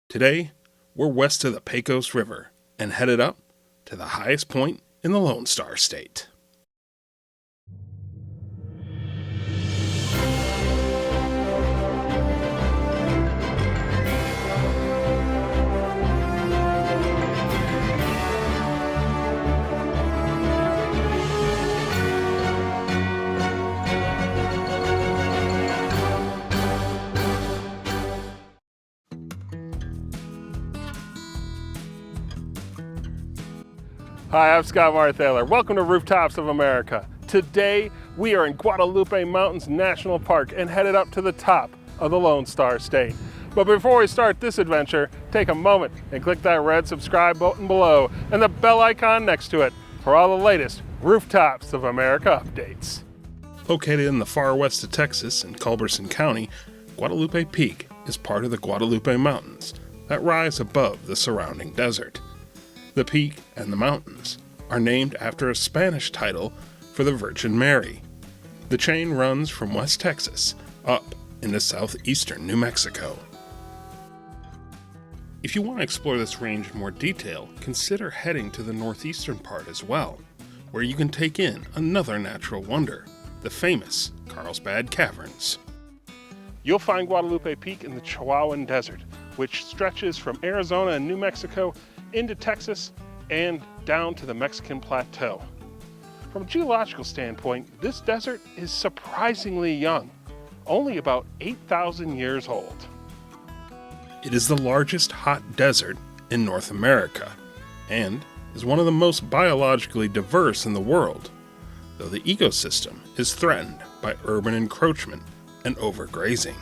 Today, we're west of the Pecos River and headed up to the highest point in the Lone Star State. Hi, I'm Scott Marthaler. Welcome to Rooftops of America. Today, we are in Guadalupe Mountains National Park and headed up to the top of the Lone Star State. But before we start this adventure, take a moment and click that red subscribe button below and the bell icon next to it for all the latest Rooftops of America updates. Located in the far west of Texas in Culberson County, Guadalupe Peak is part of the Guadalupe Mountains that rise above the surrounding desert. The peak and the mountains are named after a Spanish title for the Virgin Mary. The chain runs from West Texas up into southeastern New Mexico. If you want to explore this range in more detail, consider heading to the northeastern part as well, where you can take in another natural wonder, the famous Carlsbad Caverns. You'll find Guadalupe Peak in the Chihuahuan Desert, which stretches from Arizona and New Mexico into Texas and down to the Mexican plateau. From a geological standpoint, this desert is surprisingly young, only about 8,000 years old. It is the largest hot desert in North America and is one of the most biologically diverse in the world, though the ecosystem is threatened by urban encroachment and overgrazing.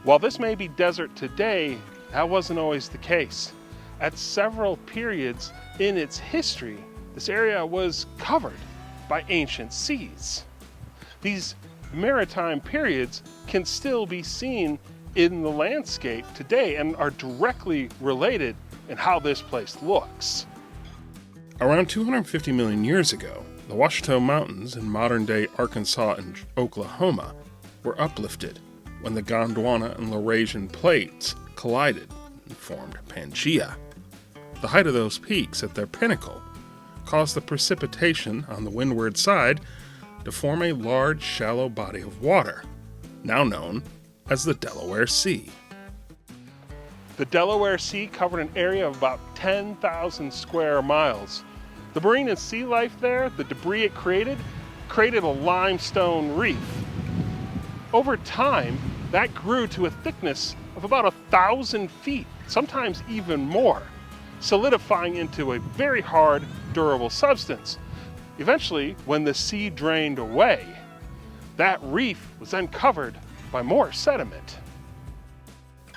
While this may be desert today, that wasn't always the case. At several periods in its history, this area was covered by ancient seas. These maritime periods can still be seen in the landscape today and are directly related in how this place looks. Around 250 million years ago, the Ouachita Mountains in modern-day Arkansas and Oklahoma were uplifted when the Gondwana and Laurasian plates collided and formed Pangaea. The height of those peaks at their pinnacle caused the precipitation on the windward side to form a large, shallow body of water, now known as the Delaware Sea. The Delaware Sea covered an area of about 10,000 square miles. The marine and sea life there, the debris it created a limestone reef. Over time, that grew to a thickness of about 1,000 feet, sometimes even more, solidifying into a very hard, durable substance. Eventually, when the sea drained away, that reef was then covered by more sediment.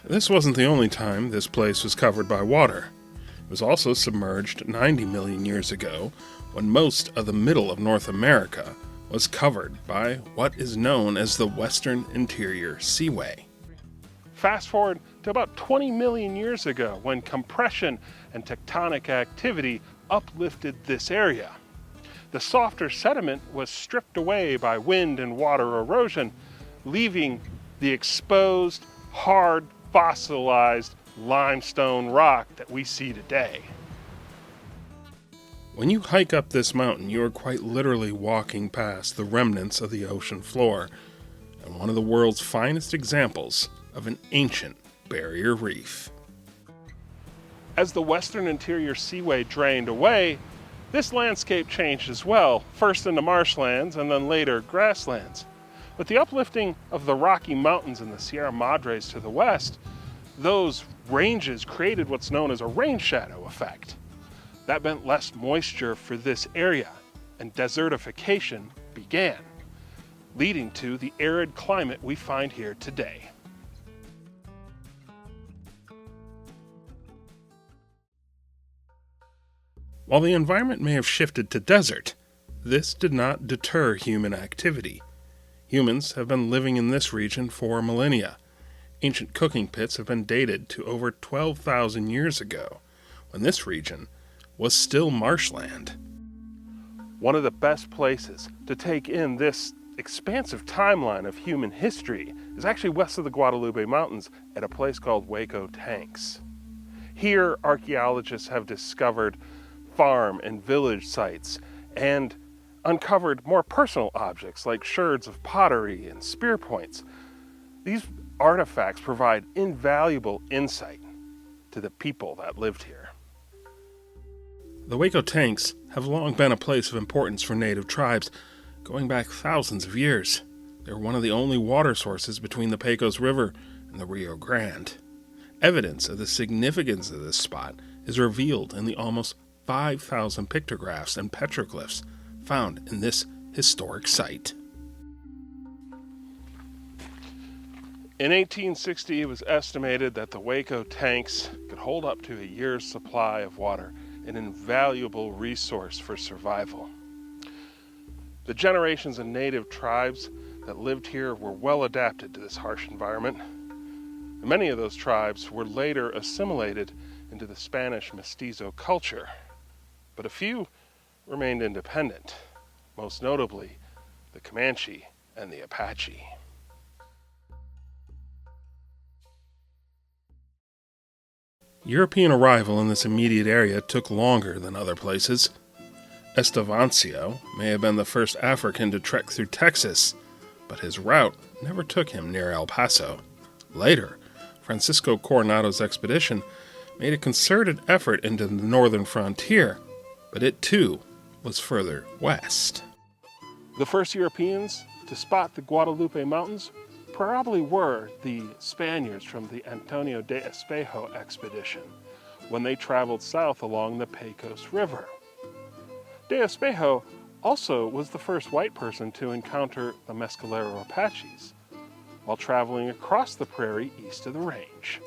This wasn't the only time this place was covered by water. It was also submerged 90 million years ago, when most of the middle of North America was covered by what is known as the Western Interior Seaway. Fast forward to about 20 million years ago, when compression and tectonic activity uplifted this area. The softer sediment was stripped away by wind and water erosion, leaving the exposed, hard, fossilized limestone rock that we see today. When you hike up this mountain, you are quite literally walking past the remnants of the ocean floor and one of the world's finest examples of an ancient barrier reef. As the Western Interior Seaway drained away, this landscape changed as well, first into marshlands and then later grasslands. With the uplifting of the Rocky Mountains and the Sierra Madres to the west, those ranges created what's known as a rain shadow effect. That meant less moisture for this area, and desertification began, leading to the arid climate we find here today. While the environment may have shifted to desert, this did not deter human activity. Humans have been living in this region for millennia. Ancient cooking pits have been dated to over 12,000 years ago, when this region was still marshland. One of the best places to take in this expansive timeline of human history is actually west of the Guadalupe Mountains at a place called Hueco Tanks. Here, archaeologists have discovered farm and village sites and uncovered more personal objects like sherds of pottery and spear points. These artifacts provide invaluable insight to the people that lived here. The Hueco Tanks have long been a place of importance for native tribes, going back thousands of years. They're one of the only water sources between the Pecos River and the Rio Grande. Evidence of the significance of this spot is revealed in the almost 5,000 pictographs and petroglyphs found in this historic site. In 1860, it was estimated that the Hueco Tanks could hold up to a year's supply of water, an invaluable resource for survival. The generations of native tribes that lived here were well adapted to this harsh environment. Many of those tribes were later assimilated into the Spanish mestizo culture, but a few remained independent, most notably the Comanche and the Apache. European arrival in this immediate area took longer than other places. Estevancio may have been the first African to trek through Texas, but his route never took him near El Paso. Later, Francisco Coronado's expedition made a concerted effort into the northern frontier, but it too was further west. The first Europeans to spot the Guadalupe Mountains probably were the Spaniards from the Antonio de Espejo expedition when they traveled south along the Pecos River. De Espejo also was the first white person to encounter the Mescalero Apaches while traveling across the prairie east of the range.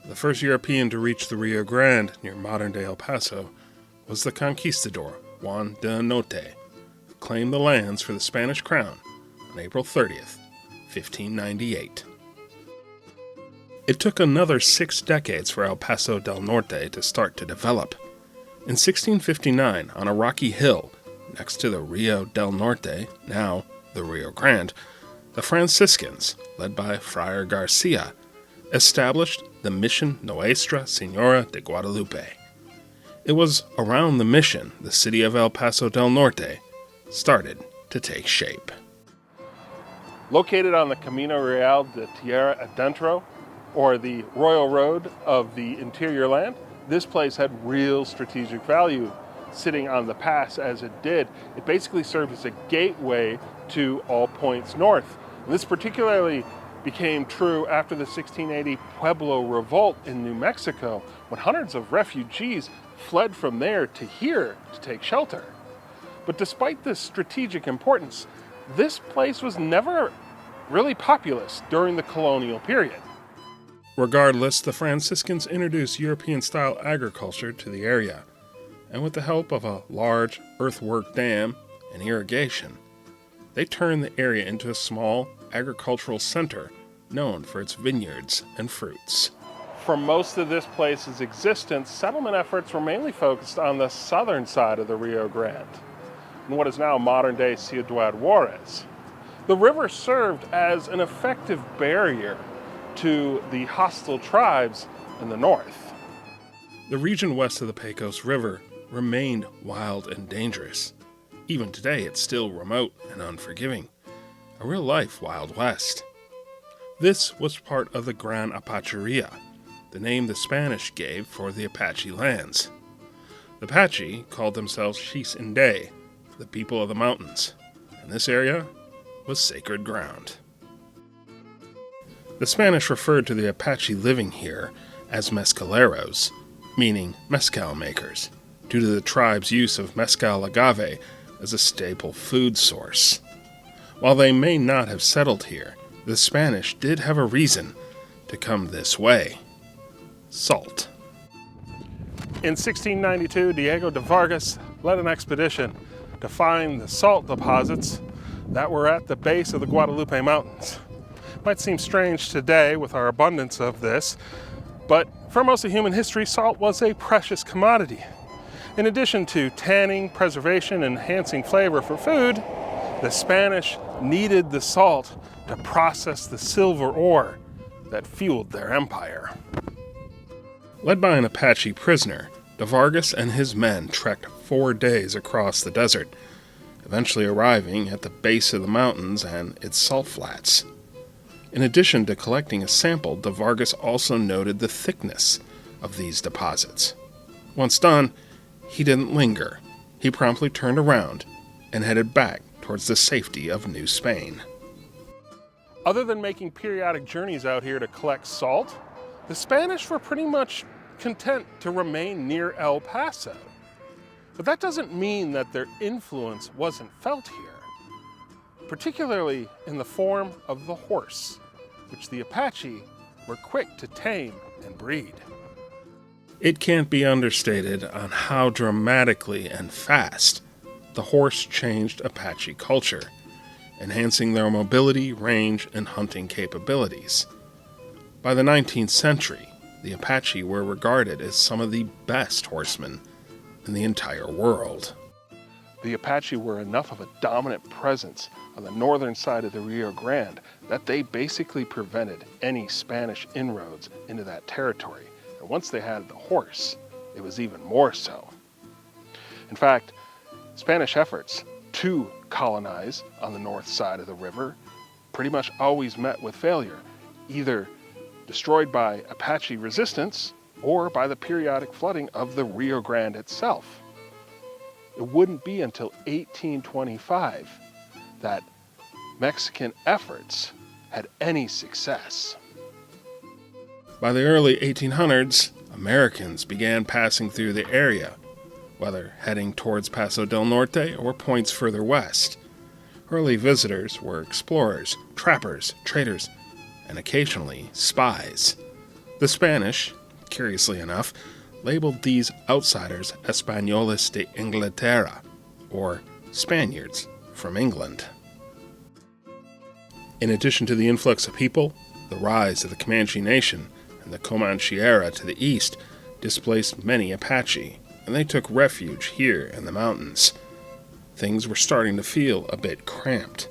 The first European to reach the Rio Grande near modern-day El Paso was the conquistador Juan de Anote, who claimed the lands for the Spanish crown on April 30th, 1598. It took another 6 decades for El Paso del Norte to start to develop. In 1659, on a rocky hill next to the Rio del Norte, now the Rio Grande, the Franciscans, led by Friar Garcia, established the Mission Nuestra Señora de Guadalupe. It was around the mission the city of El Paso del Norte started to take shape. Located on the Camino Real de Tierra Adentro, or the Royal Road of the interior land, this place had real strategic value sitting on the pass as it did. It basically served as a gateway to all points north. And this particularly became true after the 1680 Pueblo Revolt in New Mexico, when hundreds of refugees fled from there to here to take shelter. But despite this strategic importance, this place was never really populous during the colonial period. Regardless, the Franciscans introduced European-style agriculture to the area, and with the help of a large earthwork dam and irrigation, they turned the area into a small agricultural center known for its vineyards and fruits. For most of this place's existence, settlement efforts were mainly focused on the southern side of the Rio Grande, in what is now modern-day Ciudad Juarez. The river served as an effective barrier to the hostile tribes in the north. The region west of the Pecos River remained wild and dangerous. Even today, it's still remote and unforgiving. A real-life Wild West. This was part of the Gran Apacheria, the name the Spanish gave for the Apache lands. The Apache called themselves Chis Inde, the people of the mountains, and this area was sacred ground. The Spanish referred to the Apache living here as mescaleros, meaning mezcal makers, due to the tribe's use of mezcal agave as a staple food source. While they may not have settled here, the Spanish did have a reason to come this way: salt. In 1692, Diego de Vargas led an expedition to find the salt deposits that were at the base of the Guadalupe Mountains. It might seem strange today with our abundance of this, but for most of human history, salt was a precious commodity. In addition to tanning, preservation, and enhancing flavor for food, The Spanish needed the salt to process the silver ore that fueled their empire. Led by an Apache prisoner, de Vargas and his men trekked 4 days across the desert, eventually arriving at the base of the mountains and its salt flats. In addition to collecting a sample, de Vargas also noted the thickness of these deposits. Once done, he didn't linger. He promptly turned around and headed back towards the safety of New Spain. Other than making periodic journeys out here to collect salt, the Spanish were pretty much content to remain near El Paso. But that doesn't mean that their influence wasn't felt here, particularly in the form of the horse, which the Apache were quick to tame and breed. It can't be understated on how dramatically and fast the horse changed Apache culture, enhancing their mobility, range, and hunting capabilities. By the 19th century, the Apache were regarded as some of the best horsemen in the entire world. The Apache were enough of a dominant presence on the northern side of the Rio Grande that they basically prevented any Spanish inroads into that territory. And once they had the horse, it was even more so. In fact, Spanish efforts to colonize on the north side of the river pretty much always met with failure, either destroyed by Apache resistance or by the periodic flooding of the Rio Grande itself. It wouldn't be until 1825 that Mexican efforts had any success. By the early 1800s, Americans began passing through the area, whether heading towards Paso del Norte or points further west. Early visitors were explorers, trappers, traders, and occasionally spies. The Spanish, curiously enough, labeled these outsiders Españoles de Inglaterra, or Spaniards from England. In addition to the influx of people, the rise of the Comanche Nation and the Comanchera to the east displaced many Apache, and they took refuge here in the mountains. Things were starting to feel a bit cramped,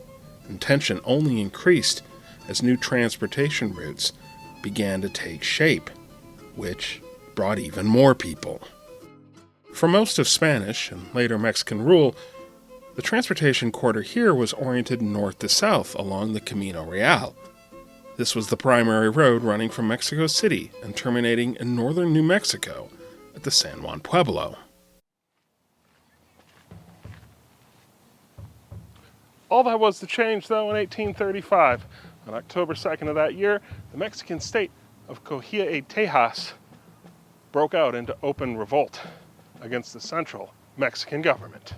and tension only increased as new transportation routes began to take shape, which brought even more people. For most of Spanish and later Mexican rule, the transportation corridor here was oriented north to south along the Camino Real. This was the primary road running from Mexico City and terminating in northern New Mexico at the San Juan Pueblo. All that was to change, though, in 1835. On October 2nd of that year, the Mexican state of Coahuila y Tejas broke out into open revolt against the central Mexican government.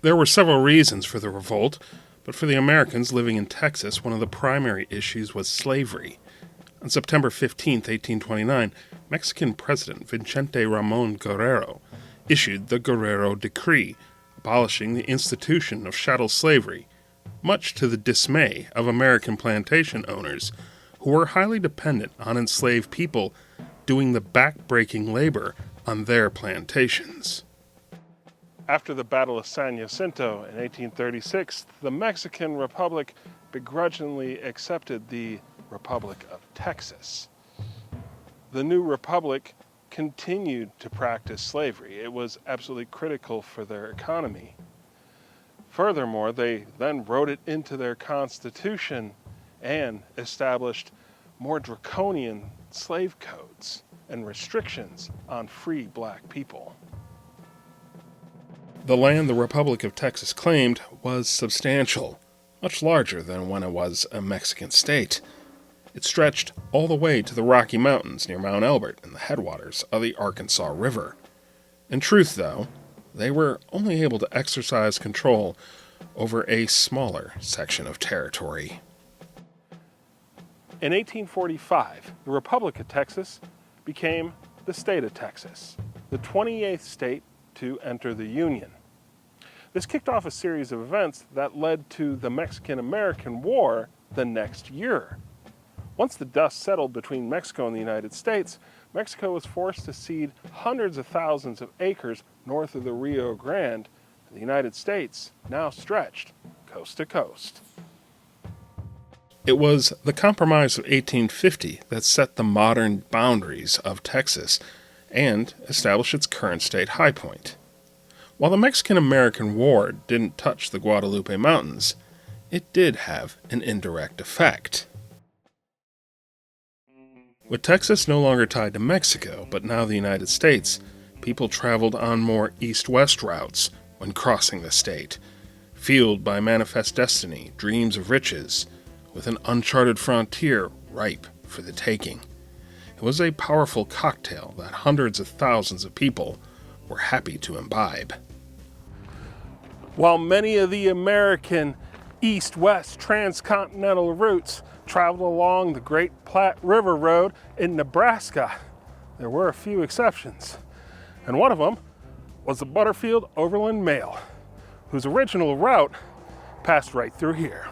There were several reasons for the revolt, but for the Americans living in Texas, one of the primary issues was slavery. On September 15, 1829, Mexican President Vicente Ramon Guerrero issued the Guerrero Decree, abolishing the institution of chattel slavery, much to the dismay of American plantation owners, who were highly dependent on enslaved people doing the back-breaking labor on their plantations. After the Battle of San Jacinto in 1836, the Mexican Republic begrudgingly accepted the Republic of Texas. The new republic continued to practice slavery. It was absolutely critical for their economy. Furthermore, they then wrote it into their constitution and established more draconian slave codes and restrictions on free black people. The land the Republic of Texas claimed was substantial, much larger than when it was a Mexican state. It stretched all the way to the Rocky Mountains near Mount Elbert and the headwaters of the Arkansas River. In truth, though, they were only able to exercise control over a smaller section of territory. In 1845, the Republic of Texas became the state of Texas, the 28th state to enter the Union. This kicked off a series of events that led to the Mexican-American War the next year. Once the dust settled between Mexico and the United States, Mexico was forced to cede hundreds of thousands of acres north of the Rio Grande The United States now stretched coast to coast. It was the Compromise of 1850 that set the modern boundaries of Texas and established its current state, Highpoint. While the Mexican-American War didn't touch the Guadalupe Mountains, it did have an indirect effect. With Texas no longer tied to Mexico, but now the United States, people traveled on more east-west routes when crossing the state, fueled by manifest destiny, dreams of riches, with an uncharted frontier ripe for the taking. It was a powerful cocktail that hundreds of thousands of people were happy to imbibe. While many of the American east-west transcontinental routes traveled along the Great Platte River Road in Nebraska, there were a few exceptions. And one of them was the Butterfield Overland Mail, whose original route passed right through here.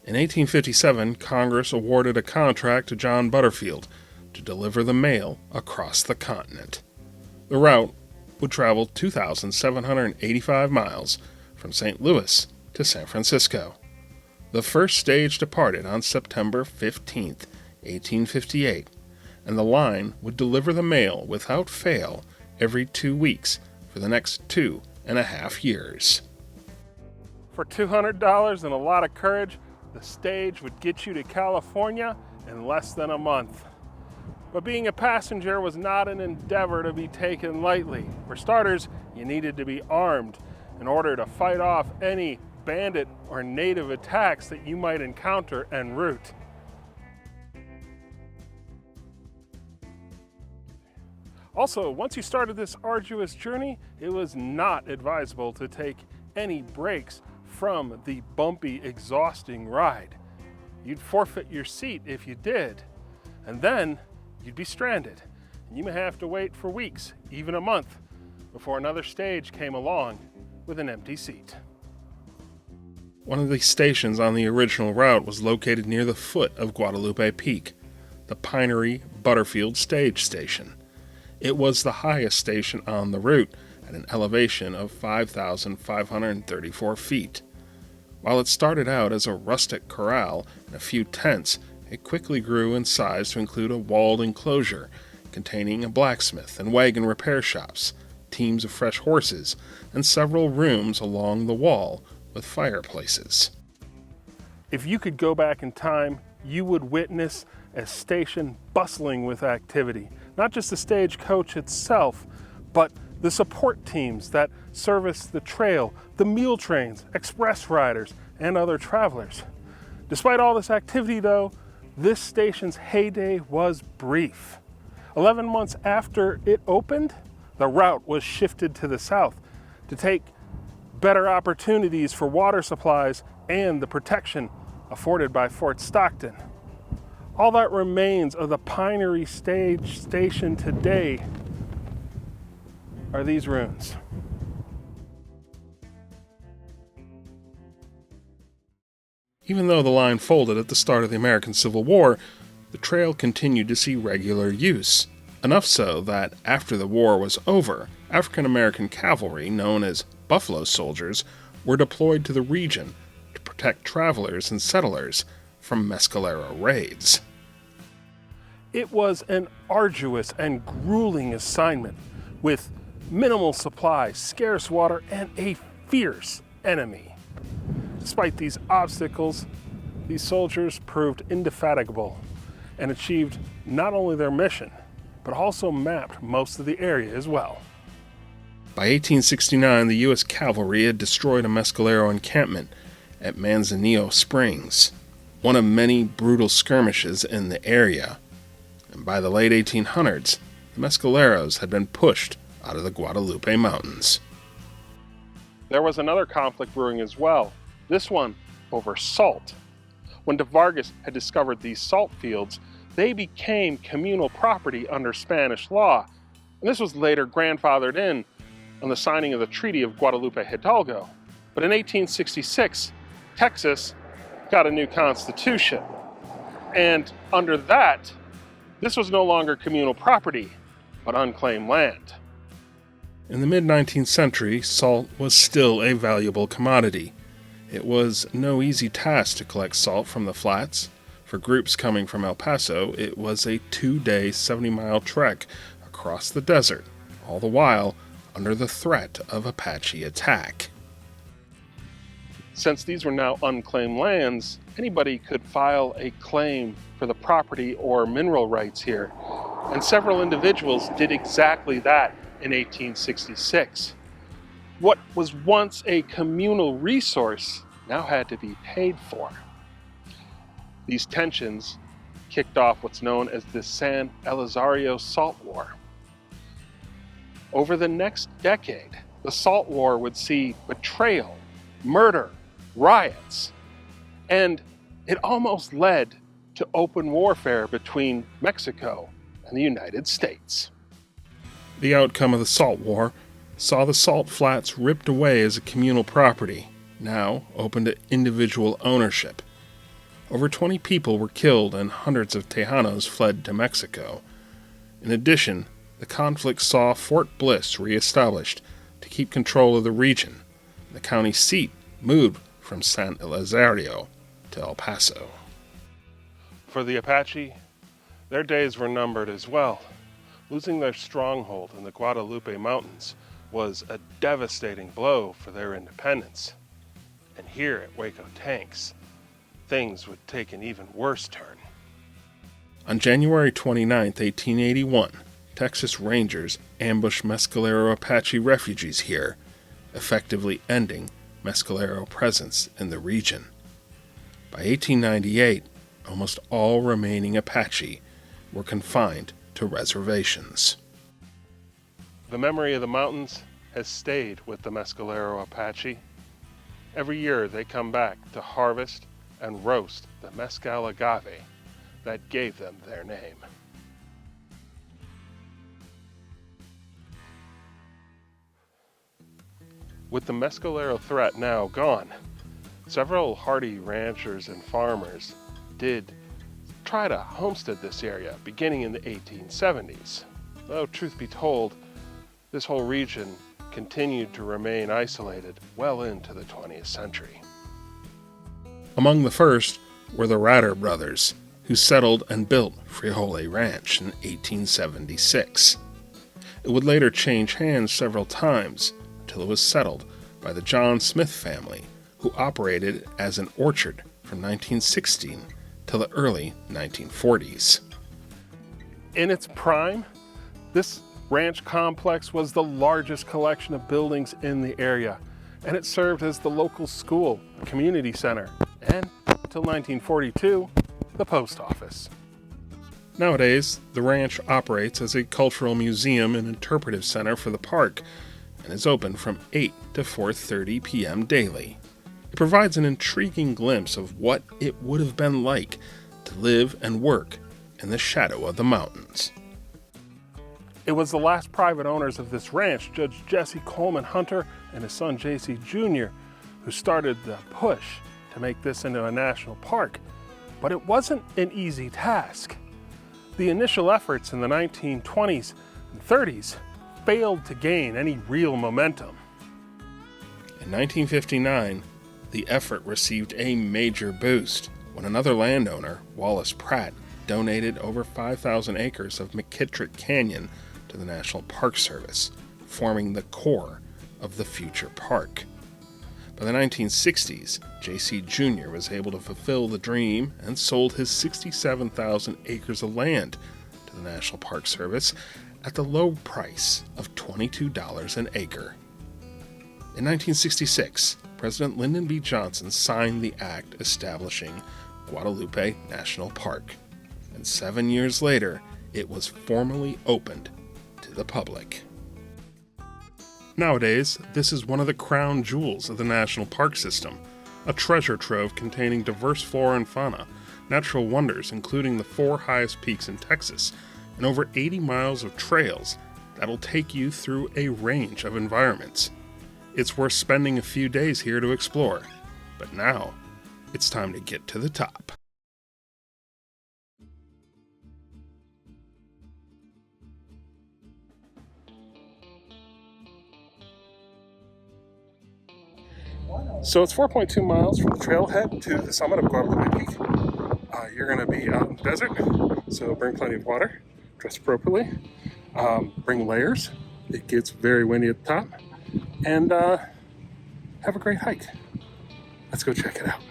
In 1857, Congress awarded a contract to John Butterfield to deliver the mail across the continent. The route would travel 2,785 miles from St. Louis to San Francisco. The first stage departed on September 15, 1858, and the line would deliver the mail without fail every 2 weeks for the next 2.5 years. For $200 and a lot of courage, the stage would get you to California in less than a month. But being a passenger was not an endeavor to be taken lightly. For starters, you needed to be armed in order to fight off any bandit or native attacks that you might encounter en route. Also, once you started this arduous journey, it was not advisable to take any breaks from the bumpy, exhausting ride. You'd forfeit your seat if you did, and then you'd be stranded. And you may have to wait for weeks, even a month, before another stage came along with an empty seat. One of the stations on the original route was located near the foot of Guadalupe Peak, the Pinery Butterfield Stage Station. It was the highest station on the route at an elevation of 5,534 feet. While it started out as a rustic corral and a few tents, it quickly grew in size to include a walled enclosure containing a blacksmith and wagon repair shops, teams of fresh horses, and several rooms along the wall with fireplaces. If you could go back in time, you would witness a station bustling with activity. Not just the stagecoach itself, but the support teams that service the trail, the mule trains, express riders, and other travelers. Despite all this activity, though, this station's heyday was brief. 11 months after it opened, the route was shifted to the south to take better opportunities for water supplies and the protection afforded by Fort Stockton. All that remains of the Pinery Stage Station today are these ruins. Even though the line folded at the start of the American Civil War, the trail continued to see regular use. Enough so that after the war was over, African-American cavalry, known as Buffalo Soldiers, were deployed to the region to protect travelers and settlers from Mescalero raids. It was an arduous and grueling assignment with minimal supplies, scarce water, and a fierce enemy. Despite these obstacles, these soldiers proved indefatigable and achieved not only their mission, but also mapped most of the area as well. By 1869, the U.S. cavalry had destroyed a Mescalero encampment at Manzanillo Springs, one of many brutal skirmishes in the area. And by the late 1800s, the Mescaleros had been pushed out of the Guadalupe Mountains. There was another conflict brewing as well, this one over salt. When de Vargas had discovered these salt fields, they became communal property under Spanish law, and this was later grandfathered in on the signing of the Treaty of Guadalupe Hidalgo. But in 1866, Texas got a new constitution, and under that, This was no longer communal property, but unclaimed land. In the mid-19th century, salt was still a valuable commodity. It was no easy task to collect salt from the flats. For groups coming from El Paso, it was a 2-day, 70-mile trek across the desert, all the while under the threat of Apache attack. Since these were now unclaimed lands, anybody could file a claim for the property or mineral rights here, and several individuals did exactly that in 1866. What was once a communal resource now had to be paid for. These tensions kicked off what's known as the San Elizario Salt War. Over the next decade, the Salt War would see betrayal, murder, riots, and it almost led to open warfare between Mexico and the United States. The outcome of the Salt War saw the salt flats ripped away as a communal property, now open to individual ownership. Over 20 people were killed and hundreds of Tejanos fled to Mexico. In addition, the conflict saw Fort Bliss reestablished to keep control of the region. The county seat moved from San Elizario to El Paso. For the Apache, their days were numbered as well. Losing their stronghold in the Guadalupe Mountains was a devastating blow for their independence. And here at Waco Tanks, things would take an even worse turn. On January 29, 1881, Texas Rangers ambushed Mescalero Apache refugees here, effectively ending Mescalero presence in the region. By 1898, almost all remaining Apache were confined to reservations. The memory of the mountains has stayed with the Mescalero Apache. Every year they come back to harvest and roast the mescal agave that gave them their name. With the Mescalero threat now gone, several hardy ranchers and farmers did try to homestead this area beginning in the 1870s. Though, truth be told, this whole region continued to remain isolated well into the 20th century. Among the first were the Ratter brothers, who settled and built Frijole Ranch in 1876. It would later change hands several times until it was settled by the John Smith family, who operated as an orchard from 1916 till the early 1940s. In its prime, this ranch complex was the largest collection of buildings in the area, and it served as the local school, community center, and, until 1942, the post office. Nowadays, the ranch operates as a cultural museum and interpretive center for the park, and is open from 8 to 4:30 p.m. daily. It provides an intriguing glimpse of what it would have been like to live and work in the shadow of the mountains. It was the last private owners of this ranch, Judge Jesse Coleman Hunter and his son J.C. Jr., who started the push to make this into a national park. But it wasn't an easy task. The initial efforts in the 1920s and 30s failed to gain any real momentum. In 1959, the effort received a major boost when another landowner, Wallace Pratt, donated over 5,000 acres of McKittrick Canyon to the National Park Service, forming the core of the future park. By the 1960s, J.C. Jr. was able to fulfill the dream and sold his 67,000 acres of land to the National Park Service at the low price of $22 an acre. In 1966, President Lyndon B. Johnson signed the act establishing Guadalupe National Park, and 7 years later, it was formally opened to the public. Nowadays, this is one of the crown jewels of the national park system, a treasure trove containing diverse flora and fauna, natural wonders including the 4 highest peaks in Texas, and over 80 miles of trails that'll take you through a range of environments. It's worth spending a few days here to explore, but now it's time to get to the top. So it's 4.2 miles from the trailhead to the summit of Guadalupe Peak. You're going to be out in the desert, so bring plenty of water, dress appropriately, bring layers. It gets very windy at the top, and have a great hike. Let's go check it out.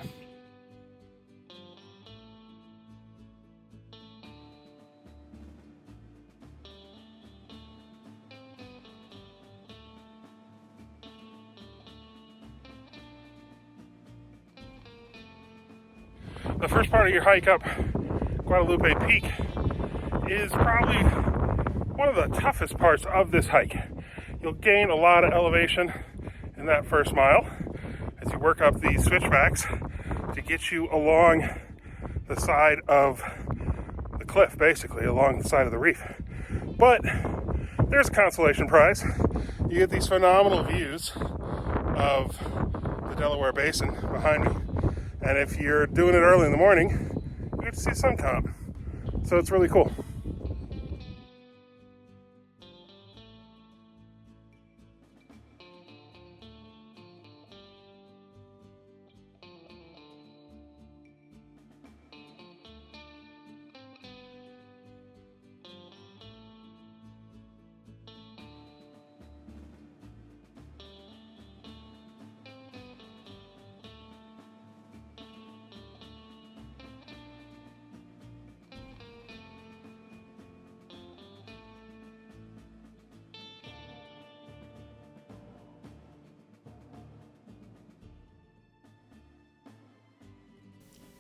The first part of your hike up Guadalupe Peak is probably one of the toughest parts of this hike. You'll gain a lot of elevation in that first mile as you work up these switchbacks to get you along the side of the cliff, basically along the side of the reef. But there's a consolation prize. You get these phenomenal views of the Delaware Basin behind me. And if you're doing it early in the morning, you get to see the sun come up. So it's really cool.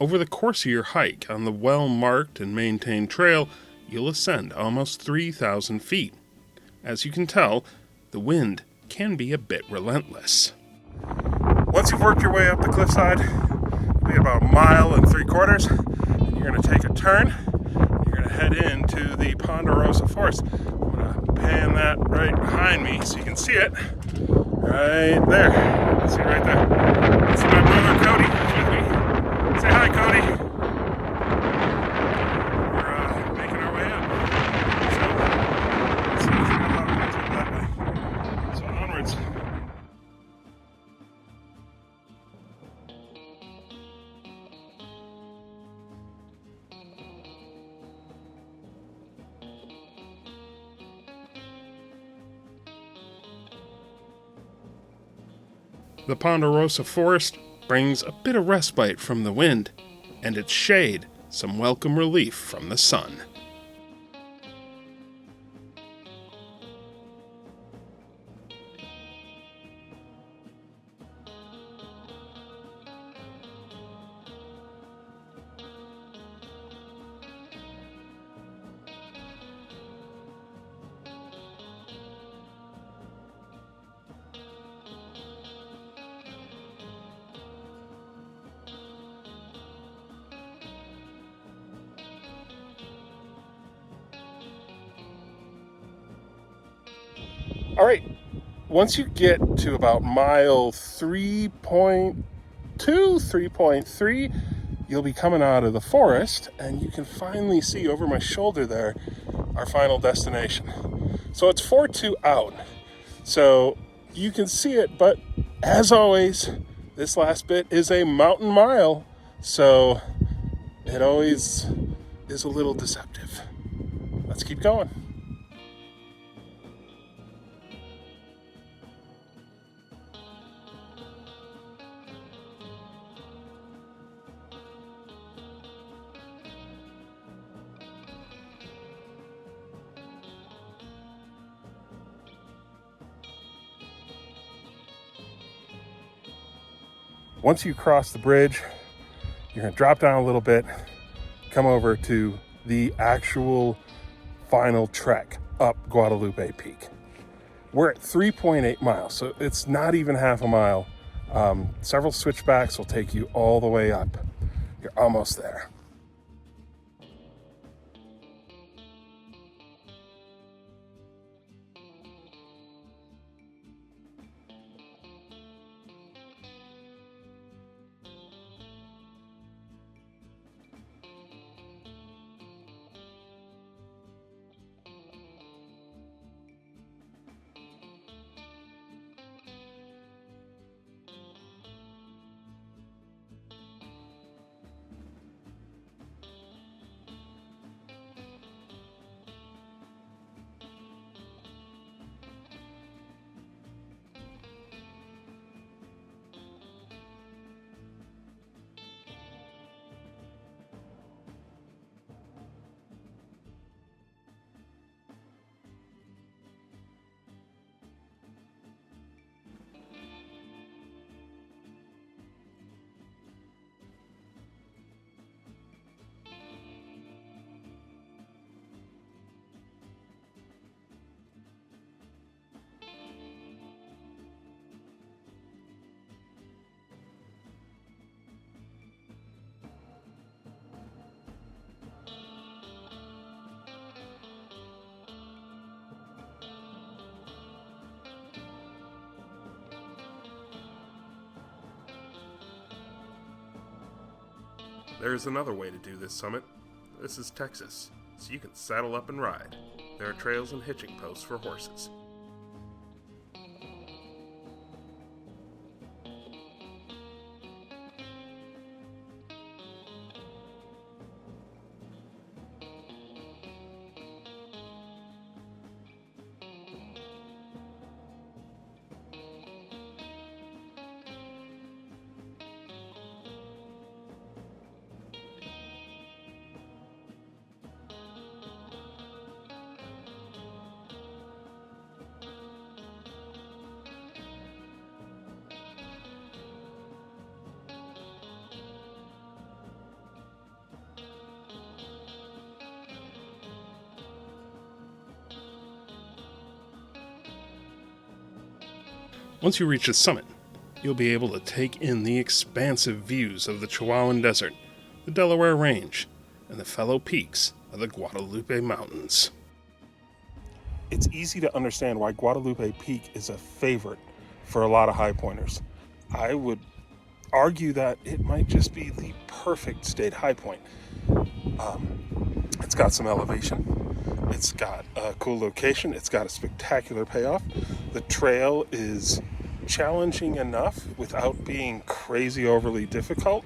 Over the course of your hike on the well-marked and maintained trail, you'll ascend almost 3,000 feet. As you can tell, the wind can be a bit relentless. Once you've worked your way up the cliffside, you'll be about 1.75 miles, and you're going to take a turn. You're going to head into the Ponderosa Forest. I'm going to pan that right behind me so you can see it. Right there. You can see it right there. This is my brother Cody. He's with me. Say hi, Cody. We're making our way up. So, let's see if we can hop into it that way. So, onwards. The Ponderosa Forest brings a bit of respite from the wind, and its shade some welcome relief from the sun. All right, once you get to about mile 3.2, 3.3, you'll be coming out of the forest, and you can finally see over my shoulder there our final destination. So it's 4.2 out, so you can see it, but as always, this last bit is a mountain mile, so it always is a little deceptive. Let's keep going. Once you cross the bridge, you're going to drop down a little bit, come over to the actual final trek up Guadalupe Peak. We're at 3.8 miles, so it's not even half a mile. Several switchbacks will take you all the way up. You're almost there. There is another way to do this summit. This is Texas, so you can saddle up and ride. There are trails and hitching posts for horses. Once you reach the summit, you'll be able to take in the expansive views of the Chihuahuan Desert, the Delaware Range, and the fellow peaks of the Guadalupe Mountains. It's easy to understand why Guadalupe Peak is a favorite for a lot of high pointers. I would argue that it might just be the perfect state high point. It's got some elevation. It's got a cool location. It's got a spectacular payoff. The trail is challenging enough without being crazy overly difficult.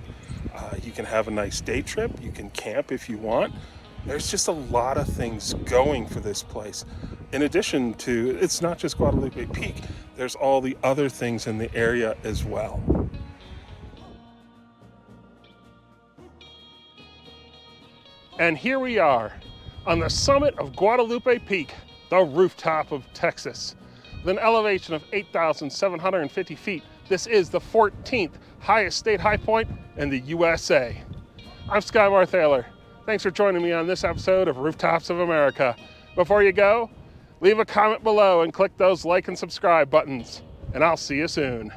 You can have a nice day trip. You can camp if you want. There's just a lot of things going for this place. In addition to, it's not just Guadalupe Peak. There's all the other things in the area as well. And here we are on the summit of Guadalupe Peak, the rooftop of Texas. With an elevation of 8,750 feet, this is the 14th highest state high point in the USA. I'm Skymar Thaler. Thanks for joining me on this episode of Rooftops of America. Before you go, leave a comment below and click those like and subscribe buttons, and I'll see you soon.